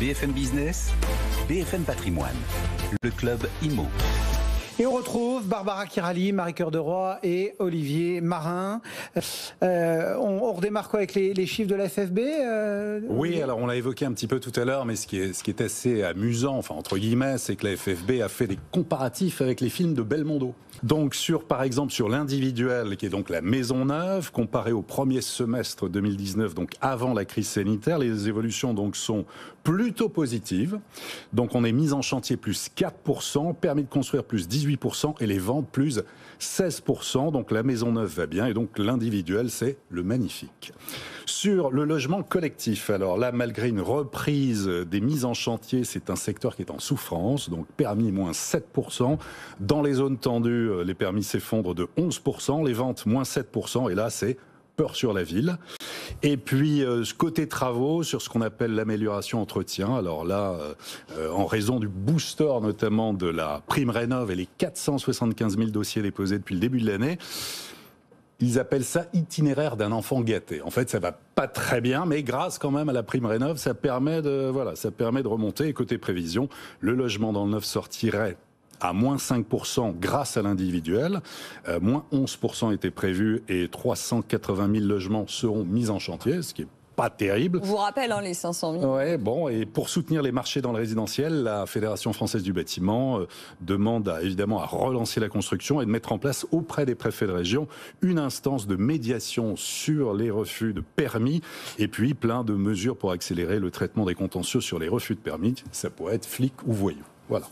BFM Business, BFM Patrimoine, le club IMO. Et on retrouve Barbara Kirali, Marie-Cœur de Roy et Olivier Marin. On redémarre quoi avec les chiffres de la FFB Oui, alors on l'a évoqué un petit peu tout à l'heure, mais ce qui est assez amusant, enfin entre guillemets, c'est que la FFB a fait des comparatifs avec les films de Belmondo. Donc par exemple sur l'individuel, qui est donc la maison neuve, comparé au premier semestre 2019, donc avant la crise sanitaire, les évolutions donc sont plutôt positives. Donc on est mis en chantier plus 4%, permis de construire plus 18% et les ventes plus 16%. Donc la maison neuve va bien et donc l'individuel, c'est le magnifique. Sur le logement collectif, alors là, malgré une reprise des mises en chantier, c'est un secteur qui est en souffrance. Donc permis moins 7%. Dans les zones tendues, les permis s'effondrent de 11%, les ventes moins 7%. Et là, c'est peur sur la ville. Et puis, côté travaux, sur ce qu'on appelle l'amélioration entretien, alors là, en raison du booster notamment de la prime rénov' et les 475 000 dossiers déposés depuis le début de l'année, ils appellent ça itinéraire d'un enfant gâté. En fait, ça va pas très bien, mais grâce quand même à la prime rénov', ça permet de remonter. Et côté prévision, le logement dans le neuf sortirait à moins 5% grâce à l'individuel. Moins 11% était prévu et 380 000 logements seront mis en chantier, ce qui est pas terrible. Je vous rappelle les 500 000. Ouais, bon, et pour soutenir les marchés dans le résidentiel, la Fédération française du bâtiment demande évidemment à relancer la construction et de mettre en place auprès des préfets de région une instance de médiation sur les refus de permis et puis plein de mesures pour accélérer le traitement des contentieux sur les refus de permis. Ça pourrait être flic ou voyou. Voilà.